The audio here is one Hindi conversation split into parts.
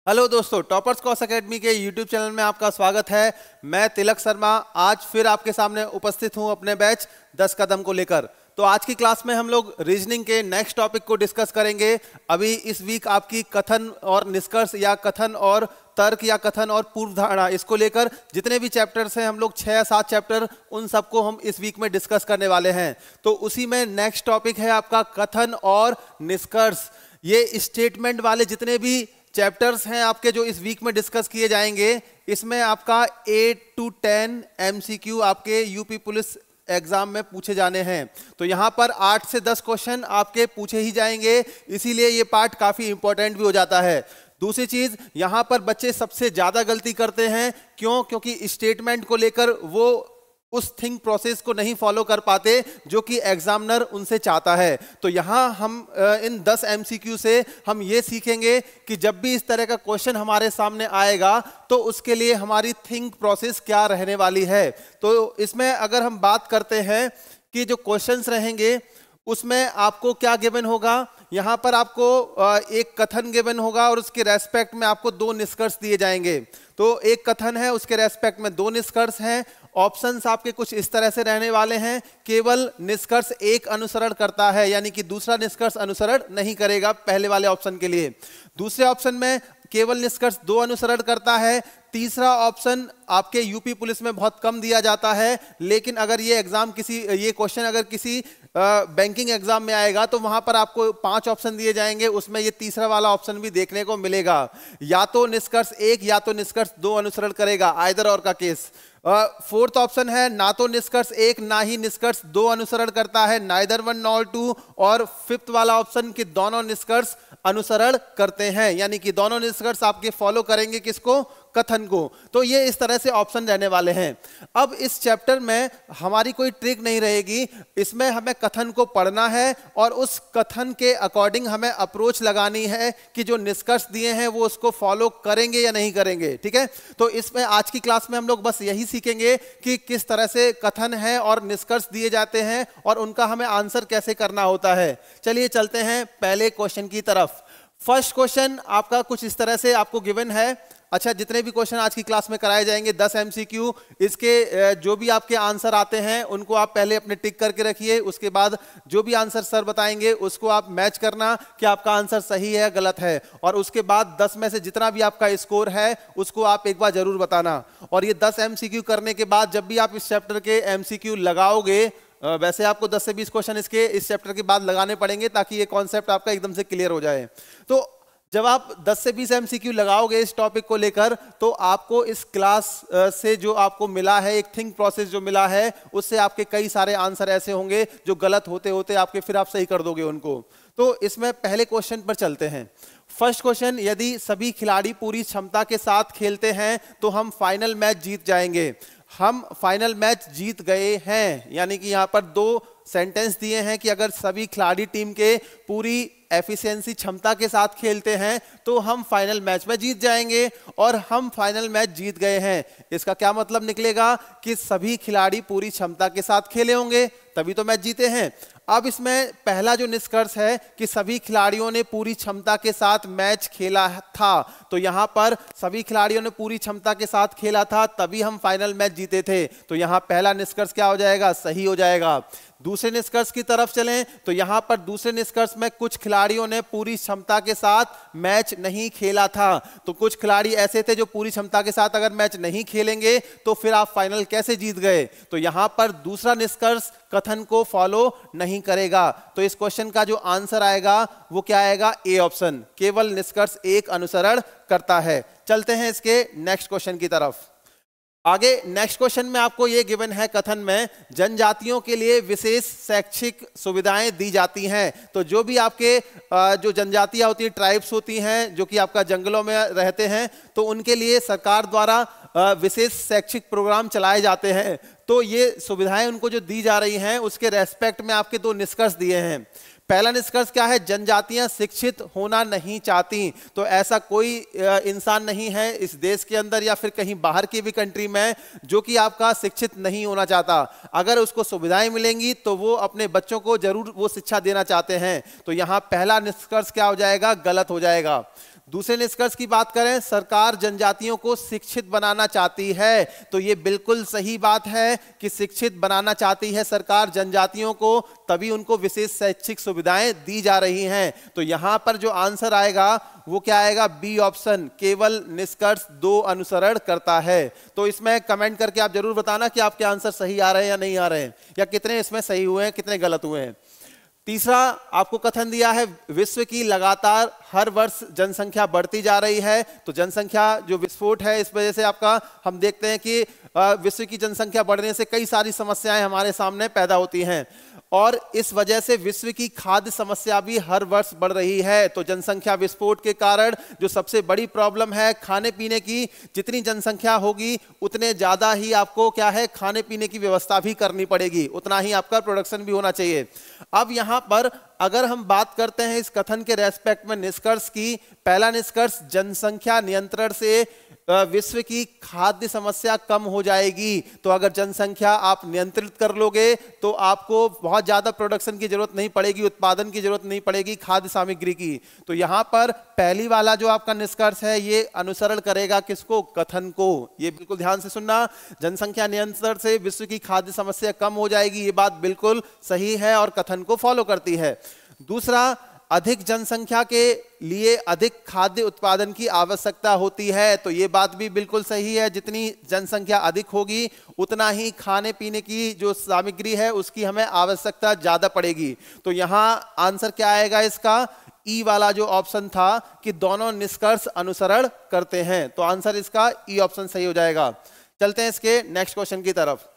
हेलो दोस्तों, टॉपर्स कॉस एकेडमी के यूट्यूब चैनल में आपका स्वागत है। मैं तिलक शर्मा आज फिर आपके सामने उपस्थित हूं अपने बैच 10 कदम को लेकर। तो आज की क्लास में हम लोग रीजनिंग के नेक्स्ट टॉपिक को डिस्कस करेंगे। अभी इस वीक आपकी कथन और निष्कर्ष या कथन और तर्क या कथन और पूर्व धारणा, इसको लेकर जितने भी चैप्टर्स हैं, हम लोग 6 या 7 चैप्टर, उन सबको हम इस वीक में डिस्कस करने वाले हैं। तो उसी में नेक्स्ट टॉपिक है आपका कथन और निष्कर्ष। ये स्टेटमेंट वाले जितने भी चैप्टर्स हैं आपके जो इस वीक में डिस्कस किए जाएंगे, इसमें आपका 8 to 10 MCQ आपके यूपी पुलिस एग्जाम में पूछे जाने हैं। तो यहाँ पर 8 से 10 क्वेश्चन आपके पूछे ही जाएंगे, इसीलिए ये पार्ट काफी इंपॉर्टेंट भी हो जाता है। दूसरी चीज, यहाँ पर बच्चे सबसे ज्यादा गलती करते हैं। क्योंकि स्टेटमेंट को लेकर वो उस थिंक प्रोसेस को नहीं फॉलो कर पाते जो कि एग्जामिनर उनसे चाहता है। तो यहाँ हम इन 10 MCQ से हम ये सीखेंगे कि जब भी इस तरह का क्वेश्चन हमारे सामने आएगा तो उसके लिए हमारी थिंक प्रोसेस क्या रहने वाली है। तो इसमें अगर हम बात करते हैं कि जो क्वेश्चंस रहेंगे उसमें आपको क्या गिवन होगा, यहाँ पर आपको एक कथन गिवन होगा और उसके रेस्पेक्ट में आपको 2 निष्कर्ष दिए जाएंगे। तो एक कथन है, उसके रेस्पेक्ट में 2 निष्कर्ष हैं। ऑप्शंस आपके कुछ इस तरह से रहने वाले हैं। केवल निष्कर्ष एक अनुसरण करता है, यानी कि दूसरा निष्कर्ष अनुसरण नहीं करेगा पहले वाले ऑप्शन के लिए। दूसरे ऑप्शन में केवल निष्कर्ष 2 अनुसरण करता है। तीसरा ऑप्शन आपके यूपी पुलिस में बहुत कम दिया जाता है, लेकिन अगर ये क्वेश्चन अगर किसी बैंकिंग एग्जाम में आएगा तो वहां पर आपको 5 ऑप्शन दिए जाएंगे, उसमें ये तीसरा वाला ऑप्शन भी देखने को मिलेगा। या तो निष्कर्ष 1 या तो निष्कर्ष 2 अनुसरण करेगा, आइदर और का केस। फोर्थ ऑप्शन है ना तो निष्कर्ष 1 ना ही निष्कर्ष 2 अनुसरण करता है, नाइदर 1 नॉर 2। और फिफ्थ वाला ऑप्शन कि दोनों निष्कर्ष अनुसरण करते हैं, यानी कि दोनों निष्कर्ष आपके फॉलो करेंगे किसको, कथन को। तो ये इस तरह से ऑप्शन रहने वाले हैं। अब इस चैप्टर में हमारी कोई ट्रिक नहीं रहेगी, इसमें हमें कथन को पढ़ना है और उस कथन के अकॉर्डिंग हमें अप्रोच लगानी है कि जो निष्कर्ष दिए हैं वो उसको फॉलो करेंगे या नहीं करेंगे। ठीक है, तो इसमें आज की क्लास में हम लोग बस यही सीखेंगे कि किस तरह से कथन है और निष्कर्ष दिए जाते हैं और उनका हमें आंसर कैसे करना होता है। चलिए चलते हैं पहले क्वेश्चन की तरफ। फर्स्ट क्वेश्चन आपका कुछ इस तरह से आपको गिवन है। अच्छा, जितने भी क्वेश्चन आज की क्लास में कराए जाएंगे 10 MCQ, इसके जो भी आपके आंसर आते हैं उनको आप पहले अपने टिक करके रखिए। उसके बाद जो भी आंसर सर बताएंगे उसको आप मैच करना कि आपका आंसर सही है गलत है, और उसके बाद 10 में से जितना भी आपका स्कोर है उसको आप एक बार जरूर बताना। और ये 10 MCQ करने के बाद जब भी आप इस चैप्टर के MCQ लगाओगे, वैसे आपको 10 से 20 क्वेश्चन इस चैप्टर के बाद लगाने पड़ेंगे ताकि ये कॉन्सेप्ट आपका एकदम से क्लियर हो जाए। तो जब आप 10 से 20 MCQ लगाओगे इस टॉपिक को लेकर, तो आपको इस क्लास से जो आपको मिला है, एक थिंक प्रोसेस जो मिला है, उससे आपके कई सारे आंसर ऐसे होंगे जो गलत होते होते आपके फिर आप सही कर दोगे उनको। तो इसमें पहले क्वेश्चन पर चलते हैं। फर्स्ट क्वेश्चन, यदि सभी खिलाड़ी पूरी क्षमता के साथ खेलते हैं तो हम फाइनल मैच जीत जाएंगे। हम फाइनल मैच जीत गए हैं, यानी कि यहाँ पर 2 सेंटेंस दिए हैं कि अगर सभी खिलाड़ी टीम के पूरी एफिशिएंसी क्षमता के साथ खेलते हैं तो हम फाइनल मैच में जीत जाएंगे, और हम फाइनल मैच जीत गए हैं। इसका क्या मतलब निकलेगा कि सभी खिलाड़ी पूरी क्षमता के साथ खेले होंगे तभी तो मैच जीते हैं। अब इसमें पहला जो निष्कर्ष है कि सभी खिलाड़ियों ने पूरी क्षमता के साथ मैच खेला था, तो यहां पर सभी खिलाड़ियों ने पूरी क्षमता के साथ खेला था तभी हम फाइनल मैच जीते थे। तो यहां पहला निष्कर्ष क्या हो जाएगा, सही हो जाएगा। दूसरे निष्कर्ष की तरफ चलें तो यहां पर दूसरे निष्कर्ष में कुछ खिलाड़ियों ने पूरी क्षमता के साथ मैच नहीं खेला था। तो कुछ खिलाड़ी ऐसे थे जो पूरी क्षमता के साथ अगर मैच नहीं खेलेंगे तो फिर आप फाइनल कैसे जीत गए। तो यहां पर दूसरा निष्कर्ष कथन को फॉलो नहीं करेगा। तो इस क्वेश्चन का जो आंसर आएगा वो क्या आएगा, ए ऑप्शन, केवल निष्कर्ष 1 अनुसरण करता है। चलते हैं इसके नेक्स्ट क्वेश्चन की तरफ। आगे नेक्स्ट क्वेश्चन में आपको ये गिवन है, कथन में जनजातियों के लिए विशेष शैक्षिक सुविधाएं दी जाती हैं। तो जो भी आपके जो जनजातियां होती हैं, ट्राइब्स होती हैं जो कि आपका जंगलों में रहते हैं, तो उनके लिए सरकार द्वारा विशेष शैक्षिक प्रोग्राम चलाए जाते हैं। तो ये सुविधाएं उनको जो दी जा रही हैं उसके रेस्पेक्ट में आपके 2 निष्कर्ष दिए हैं। पहला निष्कर्ष क्या है, जनजातियां शिक्षित होना नहीं चाहती। तो ऐसा कोई इंसान नहीं है इस देश के अंदर या फिर कहीं बाहर की भी कंट्री में जो कि आपका शिक्षित नहीं होना चाहता। अगर उसको सुविधाएं मिलेंगी तो वो अपने बच्चों को जरूर वो शिक्षा देना चाहते हैं। तो यहां पहला निष्कर्ष क्या हो जाएगा, गलत हो जाएगा। दूसरे निष्कर्ष की बात करें, सरकार जनजातियों को शिक्षित बनाना चाहती है, तो ये बिल्कुल सही बात है कि शिक्षित बनाना चाहती है सरकार जनजातियों को, तभी उनको विशेष शैक्षिक सुविधाएं दी जा रही हैं। तो यहां पर जो आंसर आएगा वो क्या आएगा, बी ऑप्शन, केवल निष्कर्ष 2 अनुसरण करता है। तो इसमें कमेंट करके आप जरूर बताना कि आपके आंसर सही आ रहे हैं या नहीं आ रहे हैं, या कितने इसमें सही हुए हैं, कितने गलत हुए हैं। तीसरा आपको कथन दिया है, विश्व की लगातार हर वर्ष जनसंख्या बढ़ती जा रही है। तो जनसंख्या जो विस्फोट है, इस वजह से आपका हम देखते हैं कि विश्व की जनसंख्या बढ़ने से कई सारी समस्याएं हमारे सामने पैदा होती हैं, और इस वजह से विश्व की खाद्य समस्या भी हर वर्ष बढ़ रही है। तो जनसंख्या विस्फोट के कारण जो सबसे बड़ी प्रॉब्लम है खाने पीने की, जितनी जनसंख्या होगी उतने ज्यादा ही आपको क्या है, खाने पीने की व्यवस्था भी करनी पड़ेगी, उतना ही आपका प्रोडक्शन भी होना चाहिए। अब यहां पर अगर हम बात करते हैं इस कथन के रेस्पेक्ट में निष्कर्ष की, पहला निष्कर्ष, जनसंख्या नियंत्रण से विश्व की खाद्य समस्या कम हो जाएगी। तो अगर जनसंख्या आप नियंत्रित कर लोगे तो आपको बहुत ज्यादा प्रोडक्शन की जरूरत नहीं पड़ेगी, उत्पादन की जरूरत नहीं पड़ेगी खाद्य सामग्री की। तो यहां पर पहली वाला जो आपका निष्कर्ष है ये अनुसरण करेगा किसको, कथन को। ये बिल्कुल ध्यान से सुनना, जनसंख्या नियंत्रण से विश्व की खाद्य समस्या कम हो जाएगी, ये बात बिल्कुल सही है और कथन को फॉलो करती है। दूसरा, अधिक जनसंख्या के लिए अधिक खाद्य उत्पादन की आवश्यकता होती है। तो ये बात भी बिल्कुल सही है, जितनी जनसंख्या अधिक होगी उतना ही खाने पीने की जो सामग्री है उसकी हमें आवश्यकता ज्यादा पड़ेगी। तो यहां आंसर क्या आएगा इसका, ई वाला जो ऑप्शन था कि दोनों निष्कर्ष अनुसरण करते हैं। तो आंसर इसका ई ऑप्शन सही हो जाएगा। चलते हैं इसके नेक्स्ट क्वेश्चन की तरफ।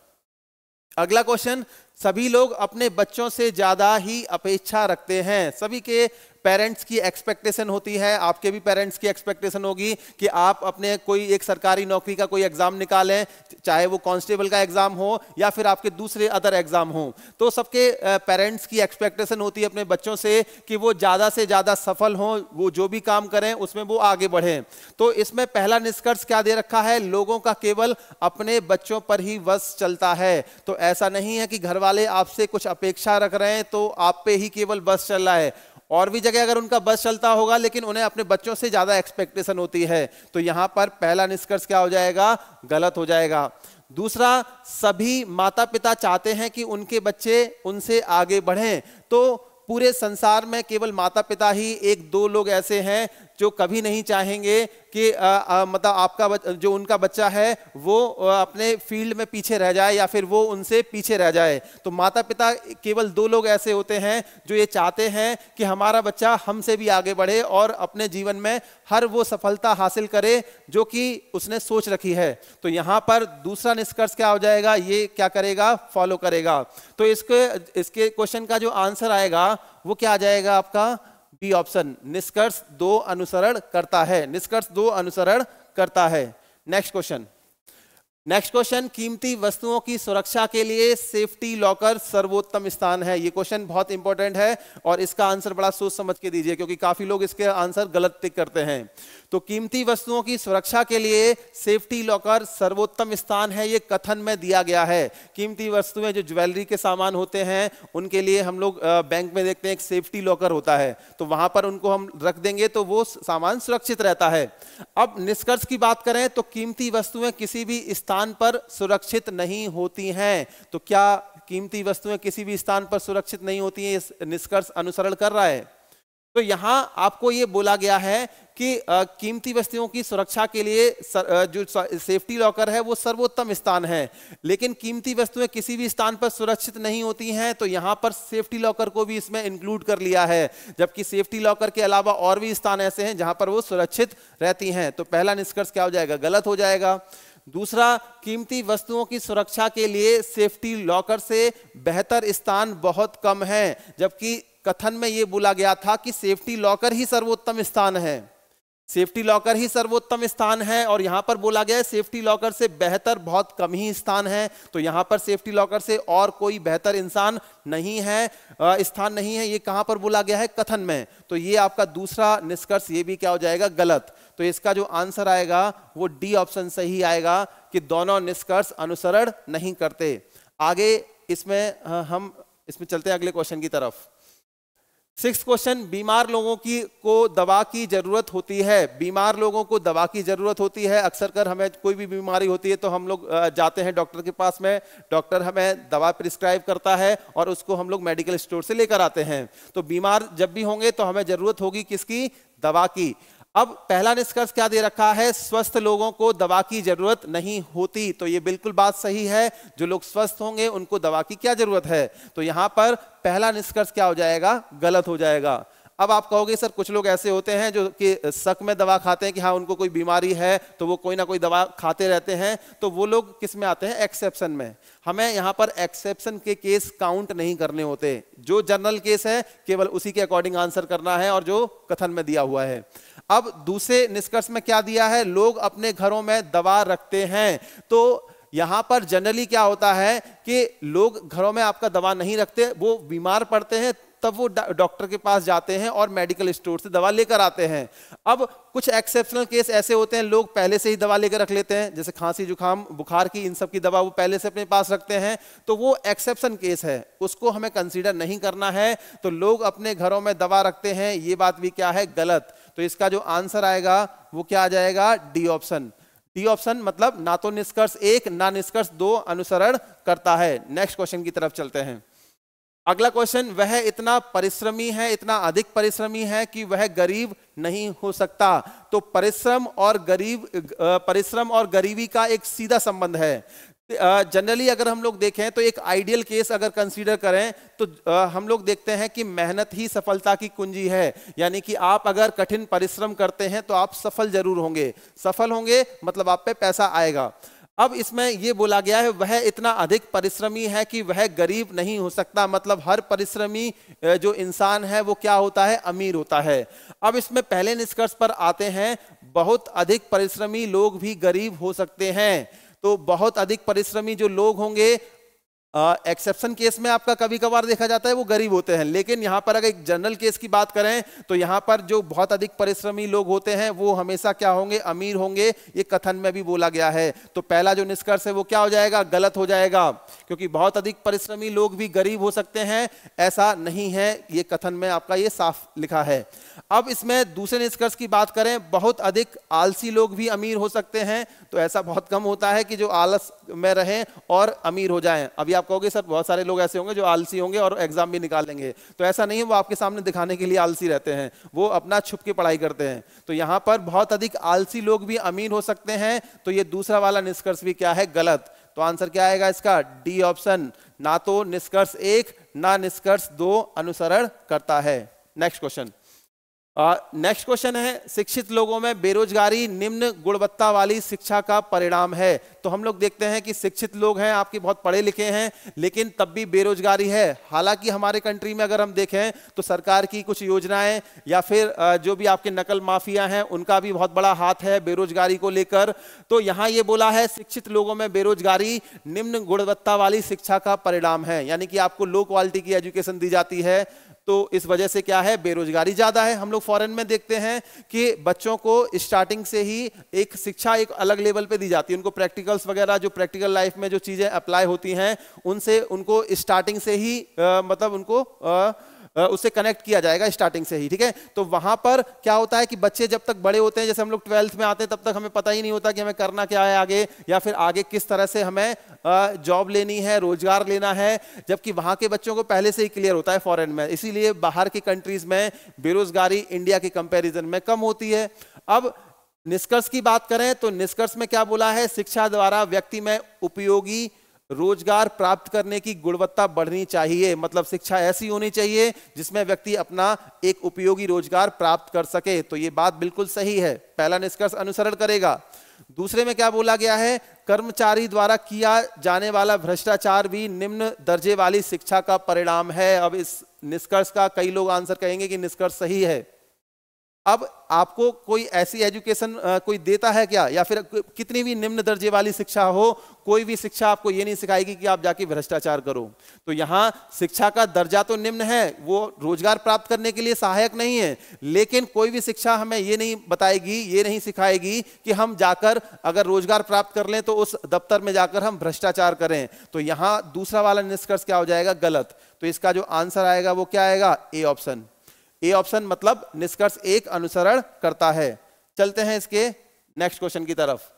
अगला क्वेश्चन, सभी लोग अपने बच्चों से ज्यादा ही अपेक्षा रखते हैं। सभी के पेरेंट्स की एक्सपेक्टेशन होती है, आपके भी पेरेंट्स की एक्सपेक्टेशन होगी कि आप अपने कोई एक सरकारी नौकरी का कोई एग्जाम निकालें, चाहे वो कांस्टेबल का एग्जाम हो या फिर आपके दूसरे अदर एग्जाम हो। तो सबके पेरेंट्स की एक्सपेक्टेशन होती है अपने बच्चों से कि वो ज्यादा से ज्यादा सफल हों, वो जो भी काम करें उसमें वो आगे बढ़ें। तो इसमें पहला निष्कर्ष क्या दे रखा है, लोगों का केवल अपने बच्चों पर ही वश चलता है। तो ऐसा नहीं है कि घर वाले आपसे कुछ अपेक्षा रख रहे हैं तो आप पे ही केवल बस चल रहा है, और भी जगह अगर उनका बस चलता होगा लेकिन उन्हें अपने बच्चों से ज्यादा एक्सपेक्टेशन होती है। तो यहां पर पहला निष्कर्ष क्या हो जाएगा, गलत हो जाएगा। दूसरा, सभी माता पिता चाहते हैं कि उनके बच्चे उनसे आगे बढ़ें। तो पूरे संसार में केवल माता पिता ही 1-2 लोग ऐसे हैं जो कभी नहीं चाहेंगे कि मतलब आपका जो उनका बच्चा है वो अपने फील्ड में पीछे रह जाए या फिर वो उनसे पीछे रह जाए। तो माता पिता केवल 2 लोग ऐसे होते हैं जो ये चाहते हैं कि हमारा बच्चा हमसे भी आगे बढ़े और अपने जीवन में हर वो सफलता हासिल करे जो कि उसने सोच रखी है। तो यहाँ पर दूसरा निष्कर्ष क्या हो जाएगा, ये क्या करेगा, फॉलो करेगा। तो इसके क्वेश्चन का जो आंसर आएगा वो क्या आ जाएगा आपका, बी ऑप्शन, निष्कर्ष 2 अनुसरण करता है। निष्कर्ष 2 अनुसरण करता है। नेक्स्ट क्वेश्चन, कीमती वस्तुओं की सुरक्षा के लिए सेफ्टी लॉकर सर्वोत्तम स्थान है। ये क्वेश्चन बहुत इंपॉर्टेंट है और इसका आंसर बड़ा सोच समझ के दीजिए क्योंकि काफी लोग इसके आंसर गलत टिक करते हैं। तो कीमती वस्तुओं की सुरक्षा के लिए सेफ्टी लॉकर सर्वोत्तम स्थान है, ये कथन में दिया गया है। कीमती वस्तुएं जो ज्वेलरी के सामान होते हैं उनके लिए हम लोग बैंक में देखते हैं एक सेफ्टी लॉकर होता है, तो वहां पर उनको हम रख देंगे तो वो सामान सुरक्षित रहता है। अब निष्कर्ष की बात करें तो कीमती वस्तुएं किसी भी स्थान पर सुरक्षित नहीं होती हैं। तो क्या कीमती वस्तुएं किसी भी स्थान पर सुरक्षित नहीं होती हैं, इस निष्कर्ष अनुसरण कर रहा है। तो यहां आपको ये बोला गया है कि कीमती वस्तुओं की सुरक्षा के लिए जो सेफ्टी लॉकर है वो सर्वोत्तम स्थान है, लेकिन कीमती वस्तुएं किसी भी स्थान पर सुरक्षित नहीं होती हैं। तो यहां पर सेफ्टी लॉकर को भी इसमें इंक्लूड कर लिया है, जबकि सेफ्टी लॉकर के अलावा और भी स्थान ऐसे हैं जहां पर वो सुरक्षित रहती हैं। तो पहला निष्कर्ष क्या हो जाएगा, गलत हो जाएगा। दूसरा, कीमती वस्तुओं की सुरक्षा के लिए सेफ्टी लॉकर से बेहतर स्थान बहुत कम है, जबकि कथन में यह बोला गया था कि सेफ्टी लॉकर ही सर्वोत्तम स्थान है। सेफ्टी लॉकर ही सर्वोत्तम स्थान है और यहां पर बोला गया है सेफ्टी लॉकर से बेहतर बहुत कम ही स्थान है। तो यहां पर सेफ्टी लॉकर से और कोई बेहतर इंसान नहीं है, स्थान नहीं है, ये कहां पर बोला गया है, कथन में। तो ये आपका दूसरा निष्कर्ष ये भी क्या हो जाएगा, गलत। तो इसका जो आंसर आएगा वो डी ऑप्शन सही आएगा कि दोनों निष्कर्ष अनुसरण नहीं करते। आगे इसमें हम इसमें चलते हैं अगले क्वेश्चन की तरफ। सिक्स्थ क्वेश्चन, बीमार लोगों की को दवा की जरूरत होती है। बीमार लोगों को दवा की जरूरत होती है। अक्सर कर हमें कोई भी बीमारी होती है तो हम लोग जाते हैं डॉक्टर के पास में, डॉक्टर हमें दवा प्रिस्क्राइब करता है और उसको हम लोग मेडिकल स्टोर से लेकर आते हैं। तो बीमार जब भी होंगे तो हमें जरूरत होगी किसकी? दवा की। अब पहला निष्कर्ष क्या दे रखा है? स्वस्थ लोगों को दवा की जरूरत नहीं होती। तो ये बिल्कुल बात सही है, जो लोग स्वस्थ होंगे उनको दवा की क्या जरूरत है। तो यहां पर पहला निष्कर्ष क्या हो जाएगा? गलत हो जाएगा। अब आप कहोगे सर कुछ लोग ऐसे होते हैं जो कि शक में दवा खाते हैं कि हाँ उनको कोई बीमारी है तो वो कोई ना कोई दवा खाते रहते हैं, तो वो लोग किस में आते हैं? एक्सेप्शन में। हमें यहाँ पर एक्सेप्शन के केस काउंट नहीं करने होते। जो जनरल केस है केवल उसी के अकॉर्डिंग आंसर करना है और जो कथन में दिया हुआ है। अब दूसरे निष्कर्ष में क्या दिया है? लोग अपने घरों में दवा रखते हैं। तो यहां पर जनरली क्या होता है कि लोग घरों में आपका दवा नहीं रखते, वो बीमार पड़ते हैं तब वो डॉक्टर के पास जाते हैं और मेडिकल स्टोर से दवा लेकर आते हैं। अब कुछ एक्सेप्शनल केस ऐसे होते हैं लोग पहले से ही दवा लेकर रख लेते हैं, जैसे खांसी जुकाम बुखार की, इन सब की दवा वो पहले से अपने पास रखते हैं, तो वो एक्सेप्शन केस है, उसको हमें कंसीडर नहीं करना है। तो लोग अपने घरों में दवा रखते हैं, ये बात भी क्या है? गलत। तो इसका जो आंसर आएगा वो क्या आ जाएगा? D option. डी ऑप्शन मतलब ना तो निष्कर्ष 1 ना निष्कर्ष 2 अनुसरण करता है। नेक्स्ट क्वेश्चन की तरफ चलते हैं। अगला क्वेश्चन, वह इतना परिश्रमी है, इतना अधिक परिश्रमी है कि वह गरीब नहीं हो सकता। तो परिश्रम और गरीबी का एक सीधा संबंध है। जनरली अगर हम लोग देखें तो एक आइडियल केस अगर कंसीडर करें तो हम लोग देखते हैं कि मेहनत ही सफलता की कुंजी है। यानी कि आप अगर कठिन परिश्रम करते हैं तो आप सफल जरूर होंगे। सफल होंगे मतलब आप पे पैसा आएगा। अब इसमें यह बोला गया है वह इतना अधिक परिश्रमी है कि वह गरीब नहीं हो सकता, मतलब हर परिश्रमी जो इंसान है वो क्या होता है? अमीर होता है। अब इसमें पहले निष्कर्ष पर आते हैं, बहुत अधिक परिश्रमी लोग भी गरीब हो सकते हैं। तो बहुत अधिक परिश्रमी जो लोग होंगे, एक्सेप्शन केस में आपका कभी कभार देखा जाता है वो गरीब होते हैं, लेकिन यहां पर अगर एक जनरल केस की बात करें तो यहां पर जो बहुत अधिक परिश्रमी लोग होते हैं वो हमेशा क्या होंगे? अमीर होंगे। ये कथन में भी बोला गया है। तो पहला जो निष्कर्ष है वो क्या हो जाएगा? गलत हो जाएगा, क्योंकि बहुत अधिक परिश्रमी लोग भी गरीब हो सकते हैं ऐसा नहीं है, ये कथन में आपका ये साफ लिखा है। अब इसमें दूसरे निष्कर्ष की बात करें, बहुत अधिक आलसी लोग भी अमीर हो सकते हैं। तो ऐसा बहुत कम होता है कि जो आलस में रहें और अमीर हो जाएं। अभी आप कहोगे सर बहुत सारे लोग ऐसे होंगे जो आलसी होंगे और एग्जाम भी निकाल लेंगे, तो ऐसा नहीं है, वो आपके सामने दिखाने के लिए आलसी रहते हैं, वो अपना छुप के पढ़ाई करते हैं। तो यहां पर बहुत अधिक आलसी लोग भी अमीर हो सकते हैं। तो ये दूसरा वाला निष्कर्ष भी क्या है? गलत। तो आंसर क्या आएगा इसका? D option. ना तो निष्कर्ष 1 ना निष्कर्ष 2 अनुसरण करता है। Next question. नेक्स्ट क्वेश्चन है, शिक्षित लोगों में बेरोजगारी निम्न गुणवत्ता वाली शिक्षा का परिणाम है। तो हम लोग देखते हैं कि शिक्षित लोग हैं, आपके बहुत पढ़े लिखे हैं, लेकिन तब भी बेरोजगारी है। हालांकि हमारे कंट्री में अगर हम देखें तो सरकार की कुछ योजनाएं या फिर जो भी आपके नकल माफिया हैं उनका भी बहुत बड़ा हाथ है बेरोजगारी को लेकर। तो यहां ये बोला है शिक्षित लोगों में बेरोजगारी निम्न गुणवत्ता वाली शिक्षा का परिणाम है, यानी कि आपको लो क्वालिटी की एजुकेशन दी जाती है, तो इस वजह से क्या है? बेरोजगारी ज्यादा है। हम लोग फॉरेन में देखते हैं कि बच्चों को स्टार्टिंग से ही एक शिक्षा एक अलग लेवल पे दी जाती है, उनको प्रैक्टिकल्स वगैरह जो प्रैक्टिकल लाइफ में जो चीजें अप्लाई होती हैं उनसे उनको स्टार्टिंग से ही मतलब उनको उससे कनेक्ट किया जाएगा स्टार्टिंग से ही, ठीक है। तो वहां पर क्या होता है कि बच्चे जब तक बड़े होते हैं, जैसे हम लोग 12th में आते हैं, तब तक हमें पता ही नहीं होता कि हमें करना क्या है आगे, या फिर आगे किस तरह से हमें जॉब लेनी है, रोजगार लेना है, जबकि वहां के बच्चों को पहले से ही क्लियर होता है फॉरेन में। इसीलिए बाहर की कंट्रीज में बेरोजगारी इंडिया के कंपेरिजन में कम होती है। अब निष्कर्ष की बात करें तो निष्कर्ष में क्या बोला है? शिक्षा द्वारा व्यक्ति में उपयोगी रोजगार प्राप्त करने की गुणवत्ता बढ़नी चाहिए, मतलब शिक्षा ऐसी होनी चाहिए जिसमें व्यक्ति अपना एक उपयोगी रोजगार प्राप्त कर सके। तो ये बात बिल्कुल सही है, पहला निष्कर्ष अनुसरण करेगा। दूसरे में क्या बोला गया है? कर्मचारी द्वारा किया जाने वाला भ्रष्टाचार भी निम्न दर्जे वाली शिक्षा का परिणाम है। अब इस निष्कर्ष का कई लोग आंसर कहेंगे कि निष्कर्ष सही है। अब आपको कोई ऐसी एजुकेशन कोई देता है क्या, या फिर कितनी भी निम्न दर्जे वाली शिक्षा हो, कोई भी शिक्षा आपको ये नहीं सिखाएगी कि आप जाके भ्रष्टाचार करो। तो यहाँ शिक्षा का दर्जा तो निम्न है, वो रोजगार प्राप्त करने के लिए सहायक नहीं है, लेकिन कोई भी शिक्षा हमें ये नहीं बताएगी, ये नहीं सिखाएगी कि हम जाकर अगर रोजगार प्राप्त कर लें तो उस दफ्तर में जाकर हम भ्रष्टाचार करें। तो यहाँ दूसरा वाला निष्कर्ष क्या हो जाएगा? गलत। तो इसका जो आंसर आएगा वो क्या आएगा? A option. ए ऑप्शन मतलब निष्कर्ष एक अनुसरण करता है। चलते हैं इसके नेक्स्ट क्वेश्चन की तरफ।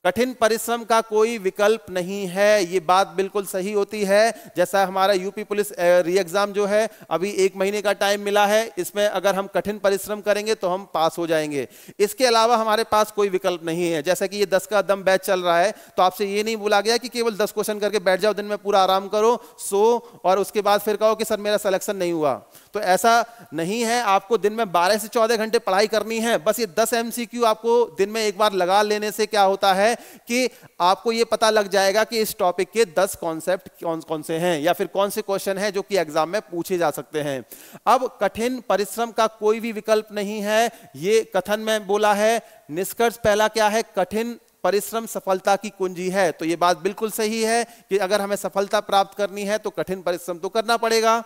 कठिन परिश्रम का कोई विकल्प नहीं है, ये बात बिल्कुल सही होती है। जैसा हमारा यूपी पुलिस री एग्जाम जो है अभी 1 महीने का टाइम मिला है, इसमें अगर हम कठिन परिश्रम करेंगे तो हम पास हो जाएंगे। इसके अलावा हमारे पास कोई विकल्प नहीं है। जैसा कि ये 10 का दम बैच चल रहा है, तो आपसे ये नहीं बोला गया कि केवल 10 क्वेश्चन करके बैठ जाओ, दिन में पूरा आराम करो, सो और उसके बाद फिर कहो कि सर मेरा सिलेक्शन नहीं हुआ। तो ऐसा नहीं है, आपको दिन में 12 से 14 घंटे पढ़ाई करनी है। बस ये 10 MCQ आपको दिन में एक बार लगा लेने से क्या होता है कि आपको ये पता लग जाएगा कि इस टॉपिक के 10 कॉन्सेप्ट कौन कौन से हैं या फिर कौन से क्वेश्चन हैं जो कि एग्जाम में पूछे जा सकते हैं। अब कठिन परिश्रम का कोई भी विकल्प नहीं है, ये कथन में बोला है। निष्कर्ष पहला क्या है? कठिन परिश्रम सफलता की कुंजी है। तो ये बात बिल्कुल सही है कि अगर हमें सफलता प्राप्त करनी है तो कठिन परिश्रम तो करना पड़ेगा।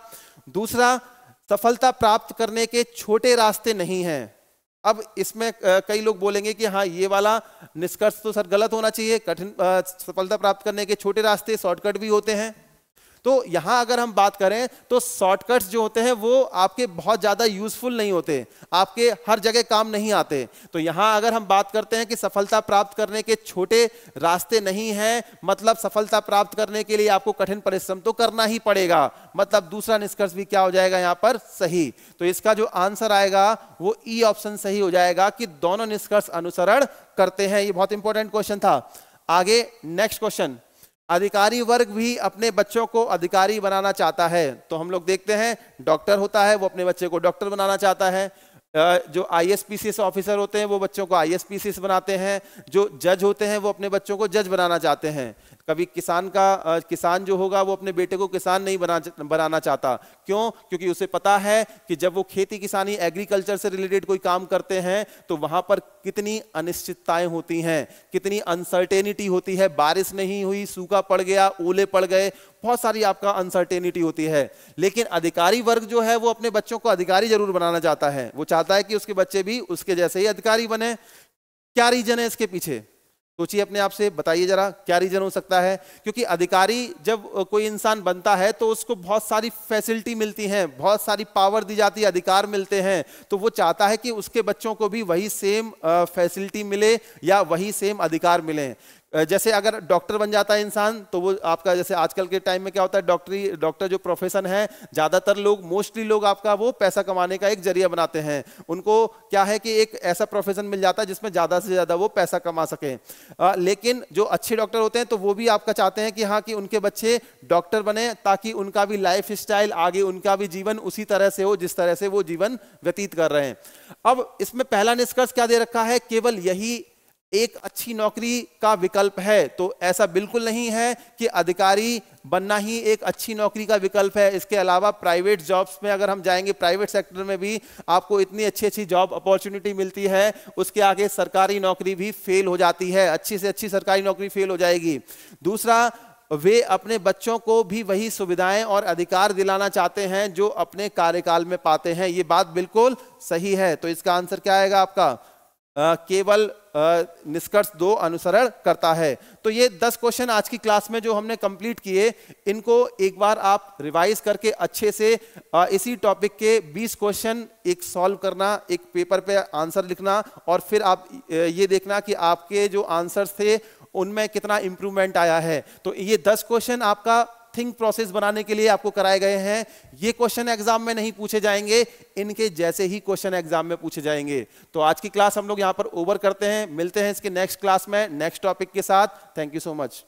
दूसरा, सफलता प्राप्त करने के छोटे रास्ते नहीं हैं। अब इसमें कई लोग बोलेंगे कि हाँ ये वाला निष्कर्ष तो सर गलत होना चाहिए, कठिन सफलता प्राप्त करने के छोटे रास्ते शॉर्टकट भी होते हैं। तो यहां अगर हम बात करें तो शॉर्टकट्स जो होते हैं वो आपके बहुत ज्यादा यूजफुल नहीं होते, आपके हर जगह काम नहीं आते। तो यहां अगर हम बात करते हैं कि सफलता प्राप्त करने के छोटे रास्ते नहीं हैं, मतलब सफलता प्राप्त करने के लिए आपको कठिन परिश्रम तो करना ही पड़ेगा। मतलब दूसरा निष्कर्ष भी क्या हो जाएगा यहां पर? सही। तो इसका जो आंसर आएगा वो ई ऑप्शन सही हो जाएगा कि दोनों निष्कर्ष अनुसरण करते हैं। ये बहुत इंपॉर्टेंट क्वेश्चन था। आगे नेक्स्ट क्वेश्चन, अधिकारी वर्ग भी अपने बच्चों को अधिकारी बनाना चाहता है। तो हम लोग देखते हैं डॉक्टर होता है वो अपने बच्चे को डॉक्टर बनाना चाहता है, जो ISPCS ऑफिसर होते हैं वो बच्चों को ISPCS बनाते हैं, जो जज होते हैं वो अपने बच्चों को जज बनाना चाहते हैं। कभी किसान जो होगा वो अपने बेटे को किसान नहीं बनाना चाहता। क्यों? क्योंकि उसे पता है कि जब वो खेती किसानी एग्रीकल्चर से रिलेटेड कोई काम करते हैं तो वहां पर कितनी अनिश्चितताएं होती हैं, कितनी अनसर्टेनिटी होती है। बारिश नहीं हुई, सूखा पड़ गया, ओले पड़ गए, बहुत सारी आपका अनसर्टेनिटी होती है। लेकिन अधिकारी वर्ग जो है वो अपने बच्चों को अधिकारी जरूर बनाना चाहता है। वो चाहता है कि उसके बच्चे भी उसके जैसे ही अधिकारी बने। क्या रीजन है इसके पीछे? सोचिए अपने आप से, बताइए जरा क्या रीजन हो सकता है। क्योंकि अधिकारी जब कोई इंसान बनता है तो उसको बहुत सारी फैसिलिटी मिलती हैं, बहुत सारी पावर दी जाती है, अधिकार मिलते हैं। तो वो चाहता है कि उसके बच्चों को भी वही सेम फैसिलिटी मिले या वही सेम अधिकार मिले। जैसे अगर डॉक्टर बन जाता है इंसान तो वो आपका, जैसे आजकल के टाइम में क्या होता है, डॉक्टर जो प्रोफेशन है ज्यादातर लोग, मोस्टली लोग आपका वो पैसा कमाने का एक जरिया बनाते हैं। उनको क्या है कि एक ऐसा प्रोफेशन मिल जाता है जिसमें ज्यादा से ज्यादा वो पैसा कमा सके। लेकिन जो अच्छे डॉक्टर होते हैं तो वो भी आपका चाहते हैं कि हाँ कि उनके बच्चे डॉक्टर बने ताकि उनका भी लाइफ स्टाइल, आगे उनका भी जीवन उसी तरह से हो जिस तरह से वो जीवन व्यतीत कर रहे हैं। अब इसमें पहला निष्कर्ष क्या दे रखा है? केवल यही एक अच्छी नौकरी का विकल्प है। तो ऐसा बिल्कुल नहीं है कि अधिकारी बनना ही एक अच्छी नौकरी का विकल्प है। इसके अलावा प्राइवेट जॉब्स में अगर हम जाएंगे, प्राइवेट सेक्टर में भी आपको इतनी अच्छी अच्छी जॉब अपॉर्चुनिटी मिलती है, उसके आगे सरकारी नौकरी भी फेल हो जाती है, अच्छी से अच्छी सरकारी नौकरी फेल हो जाएगी। दूसरा, वे अपने बच्चों को भी वही सुविधाएं और अधिकार दिलाना चाहते हैं जो अपने कार्यकाल में पाते हैं। ये बात बिल्कुल सही है। तो इसका आंसर क्या आएगा आपका? केवल निष्कर्ष 2 अनुसरण करता है। तो ये 10 क्वेश्चन आज की क्लास में जो हमने कंप्लीट किए, इनको एक बार आप रिवाइज करके अच्छे से इसी टॉपिक के 20 क्वेश्चन एक सॉल्व करना, एक पेपर पे आंसर लिखना, और फिर आप ये देखना कि आपके जो आंसर्स थे उनमें कितना इंप्रूवमेंट आया है। तो ये 10 क्वेश्चन आपका थिंक प्रोसेस बनाने के लिए आपको कराए गए हैं। ये क्वेश्चन एग्जाम में नहीं पूछे जाएंगे, इनके जैसे ही क्वेश्चन एग्जाम में पूछे जाएंगे। तो आज की क्लास हम लोग यहां पर ओवर करते हैं। मिलते हैं इसके नेक्स्ट क्लास में नेक्स्ट टॉपिक के साथ। Thank you so much.